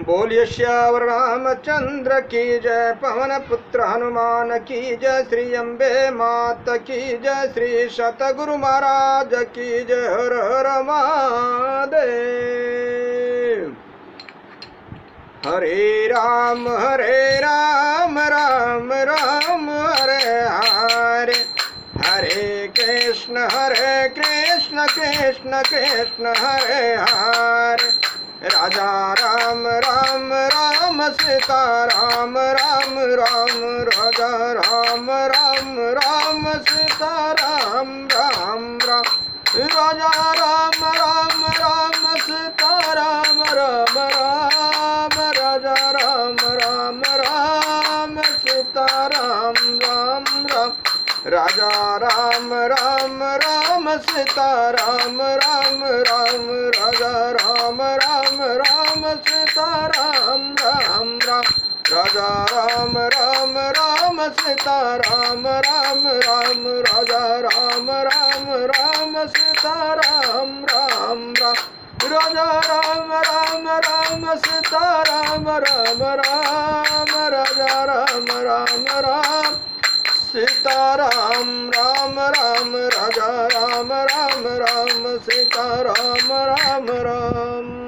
बोलिए श्यावर रामचंद्र की जय, पवन पुत्र हनुमान की जय, श्री अम्बे मात की जय, श्री सतगुरु महाराज की जय। हर हर महादेव। हरे राम राम राम हरे हरे, हरे कृष्ण कृष्ण कृष्ण हरे हरे। राजा राम राम राम सीता राम राम राम, राजा राम राम राम सीता राम राम राम, राजा राम राम राम सीता राम राम राम, राजा राम राम राम सीता राम राम राम, राजा राम राम राम सीता राम राम राम, राजा राम राम राम सीता राम राम राम, राजा राम राम राम सीता राम राम राम, राजा राम राम राम सीता राम राम राम, राजा राम राम राम सीता राम राम राम, राजा राम राम राम सीता राम राम राम, राजा राम राम राम सीता राम राम राम।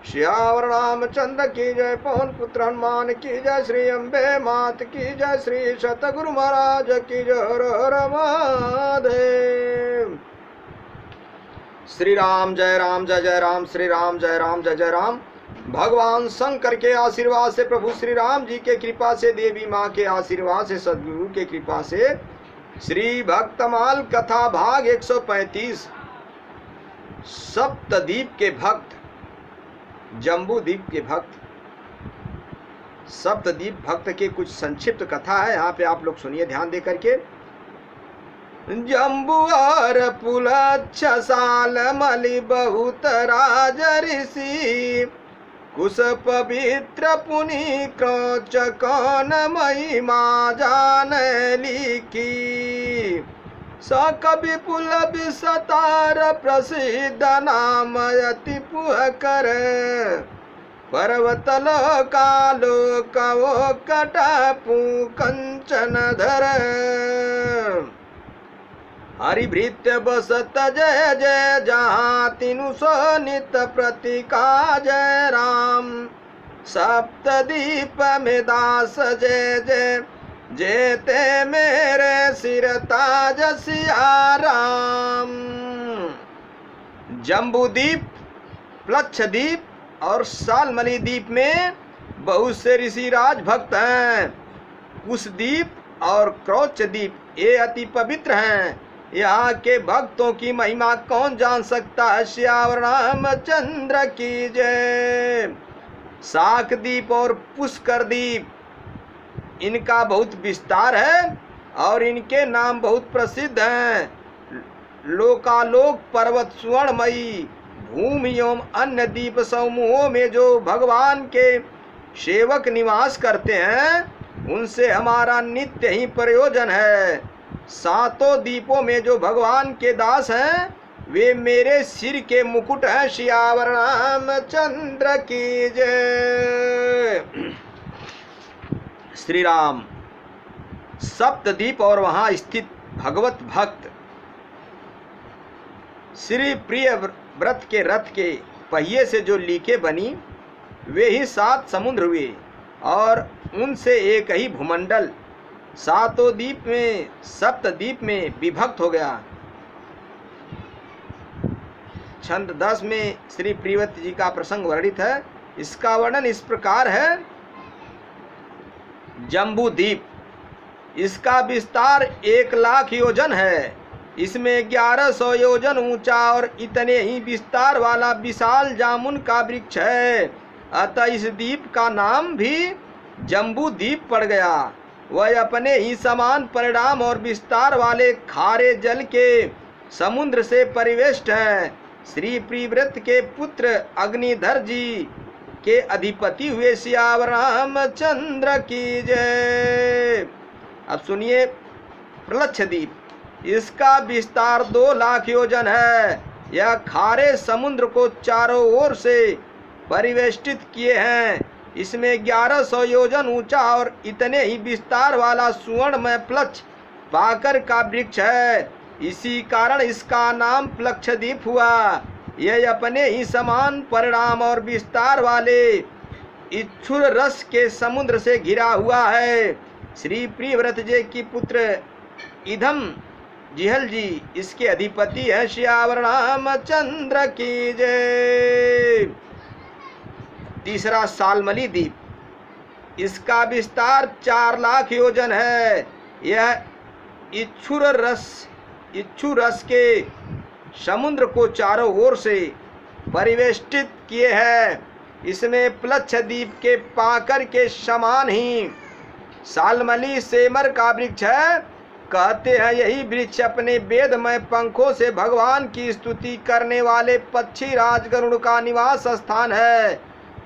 श्यावर रामचंद्र की जय, पवन पुत्र हनुमान की जय, श्री अम्बे मात की जय, श्री सतगुरु महाराज की जय। हर हर महादेव। श्री राम जय जय राम, श्री राम जय जय राम। भगवान शंकर के आशीर्वाद से, प्रभु श्री राम जी के कृपा से, देवी माँ के आशीर्वाद से, सदगुरु के कृपा से, श्री भक्तमाल कथा भाग 135 सप्तद्वीप के भक्त, जम्बूद्वीप के भक्त, सप्तद्वीप भक्त के कुछ संक्षिप्त कथा है। यहाँ पे आप लोग सुनिए ध्यान दे करके। जम्बुआर पुलच्छ साल मलि बहुत राज ऋषि, कुश पवित्र पुनि क्रौच कौन महिमा जान लिखी, सकवि पुल विसतार प्रसिद्ध नाम अति पुहकर, पर्वत लोकालो कवो कटपु कंचन धर, हरिभृत्य बसत जय जय जहाँ तीनु सो नित प्रतिका जय राम, सप्तद्वीप में दास जय जय जेते मेरे सिर ताज सिया राम। जम्बूद्वीप, प्लक्षद्वीप और सालमली द्वीप में बहुत से ऋषि राज भक्त हैं। कुशद्वीप और क्रौचद्वीप ये अति पवित्र हैं। यहाँ के भक्तों की महिमा कौन जान सकता है। श्यावर रामचंद्र की जय। शाकद्वीप और पुष्करद्वीप इनका बहुत विस्तार है और इनके नाम बहुत प्रसिद्ध हैं। लोकालोक पर्वत स्वर्णमयी भूमि एवं अन्य द्वीप समूहों में जो भगवान के सेवक निवास करते हैं उनसे हमारा नित्य ही प्रयोजन है। सातों द्वीपों में जो भगवान के दास हैं वे मेरे सिर के मुकुट हैं। श्यावर रामचंद्र की जय। श्री राम सप्तद्वीप और वहां स्थित भगवत भक्त श्री प्रिय व्रत के रथ के पहिए से जो लीके बनी वे ही 7 समुद्र हुए और उनसे एक ही भूमंडल सातों द्वीप में सप्तद्वीप में विभक्त हो गया। छंद 10 में श्री प्रियव्रत जी का प्रसंग वर्णित है। इसका वर्णन इस प्रकार है। जम्बूद्वीप, इसका विस्तार 1,00,000 योजन है। इसमें 1100 योजन ऊंचा और इतने ही विस्तार वाला विशाल जामुन का वृक्ष है। अतः इस द्वीप का नाम भी जम्बूद्वीप पड़ गया। वह अपने ही समान परिणाम और विस्तार वाले खारे जल के समुद्र से परिवेष्ट है। श्री प्रियव्रत के पुत्र अग्निधर जी के अधिपति हुए श्यावर रामचंद्र की जय। अब सुनिए प्लक्षद्वीप, इसका विस्तार 2,00,000 योजन है। यह खारे समुद्र को चारों ओर से परिवेष्टित किए हैं। इसमें 1100 योजन ऊंचा और इतने ही विस्तार वाला सुवर्णमय प्लक्ष पाकर का वृक्ष है। इसी कारण इसका नाम प्लक्षद्वीप हुआ। यह अपने ही समान परिणाम और विस्तार वाले इच्छुर रस के समुद्र से घिरा हुआ है। श्री प्रियव्रत जी की पुत्र इधम जिहल जी इसके अधिपति है। श्यावर रामचंद्र की जय। तीसरा सालमली द्वीप, इसका विस्तार 4 लाख योजन है। यह इच्छुर रस के समुद्र को चारों ओर से परिवेष्टित किए है। इसमें प्लक्षद्वीप के पाकर के समान ही सालमली सेमर का वृक्ष है। कहते हैं यही वृक्ष अपने वेदमय पंखों से भगवान की स्तुति करने वाले पक्षी राज गरुड़ का निवास स्थान है,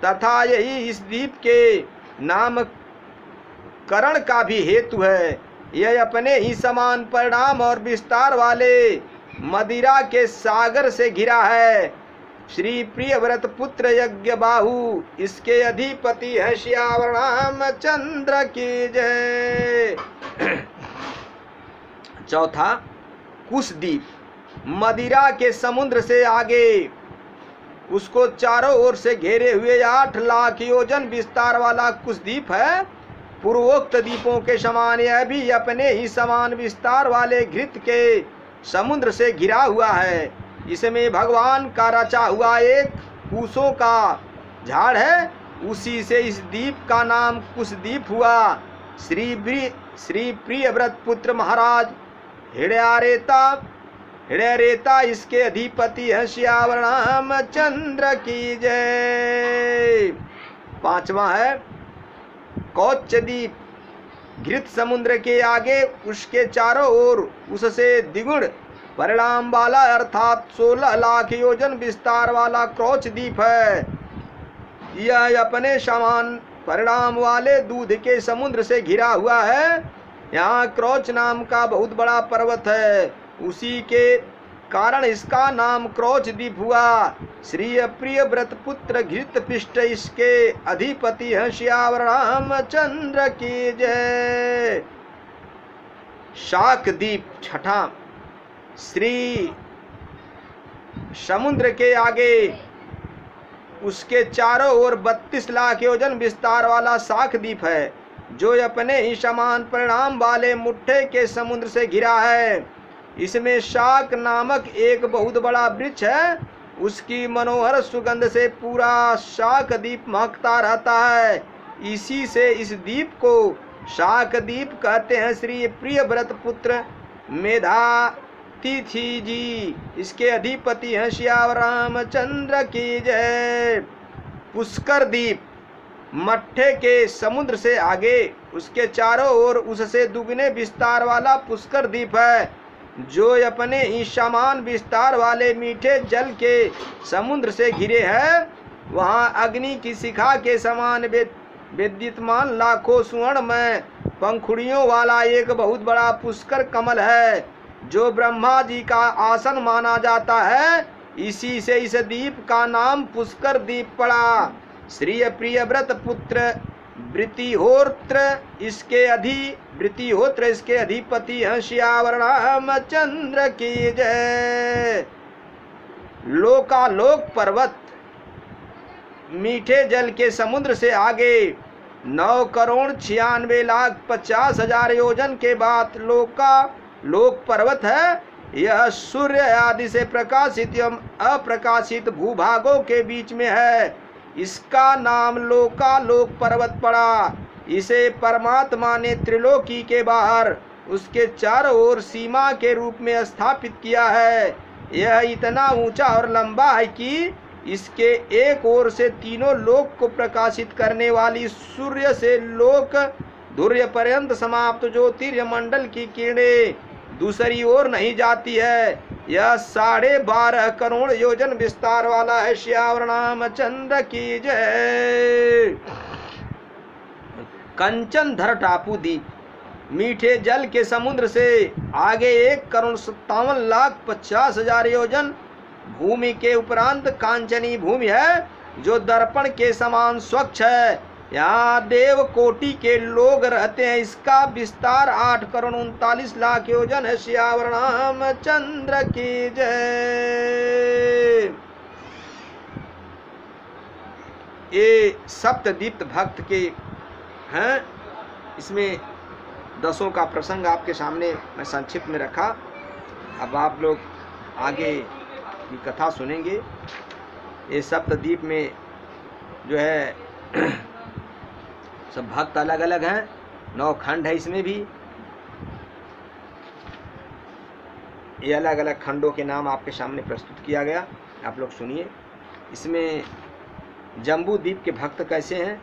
तथा यही इस द्वीप के नामकरण का भी हेतु है। यह अपने ही समान परिणाम और विस्तार वाले मदिरा के सागर से घिरा है। श्री प्रियव्रत पुत्र यज्ञ बाहु इसके अधिपति है। श्यावर रामचंद्र की जय। चौथा कुशद्वीप, मदिरा के समुद्र से आगे उसको चारों ओर से घेरे हुए 8 लाख योजन विस्तार वाला कुशद्वीप है। पूर्वोक्त द्वीपों के समान यह भी अपने ही समान विस्तार वाले घृत के समुद्र से घिरा हुआ है। इसमें भगवान का रचा हुआ एक कुशों का झाड़ है। उसी से इस द्वीप का नाम कुशद्वीप हुआ। श्री प्रियव्रत पुत्र महाराज हिड़यरेता इसके अधिपति है। श्यावर रामचंद्र की जय। पांचवा है कौचद्वीप, घृत समुद्र के आगे उसके चारों ओर उससे द्विगुण परिणाम वाला अर्थात 16 लाख योजन विस्तार वाला क्रोचद्वीप है। यह अपने समान परिणाम वाले दूध के समुद्र से घिरा हुआ है। यहाँ क्रोच नाम का बहुत बड़ा पर्वत है। उसी के कारण इसका नाम क्रोचद्वीप हुआ। श्री प्रियव्रत पुत्र घृत पृष्ठ इसके अधिपति हैं। श्यावर रामचंद्र की जय। शाकद्वीप छठा, श्री समुद्र के आगे उसके चारों ओर 32 लाख योजन विस्तार वाला शाकद्वीप है, जो अपने ही समान परिणाम वाले मुट्ठे के समुद्र से घिरा है। इसमें शाक नामक एक बहुत बड़ा वृक्ष है। उसकी मनोहर सुगंध से पूरा शाकद्वीप महकता रहता है। इसी से इस द्वीप को शाकद्वीप कहते हैं। श्री प्रियव्रत पुत्र मेधातिथि जी इसके अधिपति हैं। श्यावर रामचंद्र की जय। पुष्कर द्वीप, मट्ठे के समुद्र से आगे उसके चारों ओर उससे दुगने विस्तार वाला पुष्कर द्वीप है, जो अपने ही समान विस्तार वाले मीठे जल के समुद्र से घिरे है। वहाँ अग्नि की शिखा के समान विद्युतमान लाखों स्वर्ण में पंखुड़ियों वाला एक बहुत बड़ा पुष्कर कमल है, जो ब्रह्मा जी का आसन माना जाता है। इसी से इस द्वीप का नाम पुष्कर द्वीप पड़ा। श्री प्रियव्रत पुत्र वृतिहोत्र इसके अधिपति हैं। श्यावर रामचंद्र की जय। लोकालोक पर्वत, मीठे जल के समुद्र से आगे 9,96,50,000 योजन के बाद लोक पर्वत है। यह सूर्य आदि से प्रकाशित एवं अप्रकाशित भूभागों के बीच में है। इसका नाम लोकालोक पर्वत पड़ा। इसे परमात्मा ने त्रिलोकी के बाहर उसके चारों ओर सीमा के रूप में स्थापित किया है। यह इतना ऊंचा और लंबा है कि इसके एक ओर से तीनों लोक को प्रकाशित करने वाली सूर्य से लोक धुर्य पर्यंत समाप्त ज्योतिर्मंडल की किरणें दूसरी ओर नहीं जाती है। यह 12.5 करोड़ योजन विस्तार वाला है। श्यावर रामचंद्र की जय। कंचनधर टापू द्वीप, मीठे जल के समुद्र से आगे 1,57,50,000 योजन भूमि के उपरांत कांचनी भूमि है। जो दर्पण के समान स्वच्छ है। यहाँ देव कोटि के लोग रहते हैं। इसका विस्तार 8,39,00,000 योजन है। सियावर रामचंद्र की जय। ये सप्तदीप्त भक्त के हैं। इसमें 10 का प्रसंग आपके सामने मैं संक्षिप्त में रखा। अब आप लोग आगे की कथा सुनेंगे। ये सप्तद्वीप में जो है सब भक्त अलग अलग हैं। 9 खंड है इसमें भी। ये अलग अलग खंडों के नाम आपके सामने प्रस्तुत किया गया। आप लोग सुनिए। इसमें जम्बू द्वीप के भक्त कैसे हैं,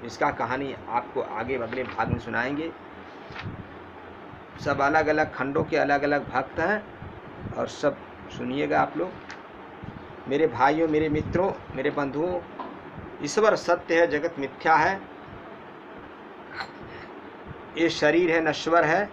इसका कहानी आपको आगे अगले भाग में सुनाएंगे। सब अलग अलग खंडों के अलग अलग भक्त हैं और सब सुनिएगा आप लोग। मेरे भाइयों, मेरे मित्रों, मेरे बंधुओं, ईश्वर सत्य है, जगत मिथ्या है। ये शरीर है, नश्वर है।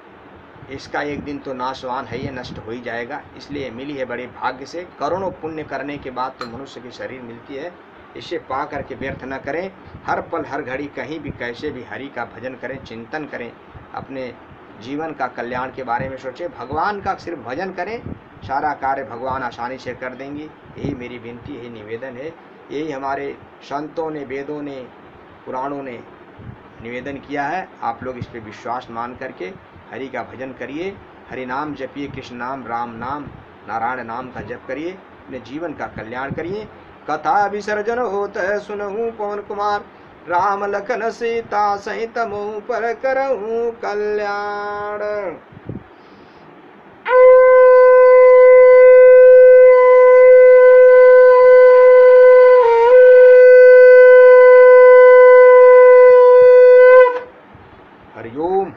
इसका एक दिन तो नाशवान है, ये नष्ट हो ही जाएगा। इसलिए मिली है बड़े भाग्य से। करोड़ों पुण्य करने के बाद तो मनुष्य की शरीर मिलती है। इसे पा करके व्यर्थ न करें। हर पल हर घड़ी कहीं भी कैसे भी हरि का भजन करें, चिंतन करें, अपने जीवन का कल्याण के बारे में सोचें। भगवान का सिर्फ भजन करें, सारा कार्य भगवान आसानी से कर देंगे। यही मेरी विनती, यही निवेदन है। यही हमारे संतों ने, वेदों ने, पुराणों ने निवेदन किया है। आप लोग इस पर विश्वास मान करके हरि का भजन करिए, हरि नाम जपिए, कृष्ण नाम, राम नाम, नारायण नाम का जप करिए, अपने जीवन का कल्याण करिए। कथा विसर्जन होत है सुनहु पवन कुमार, राम लखन सीता सहित मुँह पर करहूँ कल्याण। हरिओम।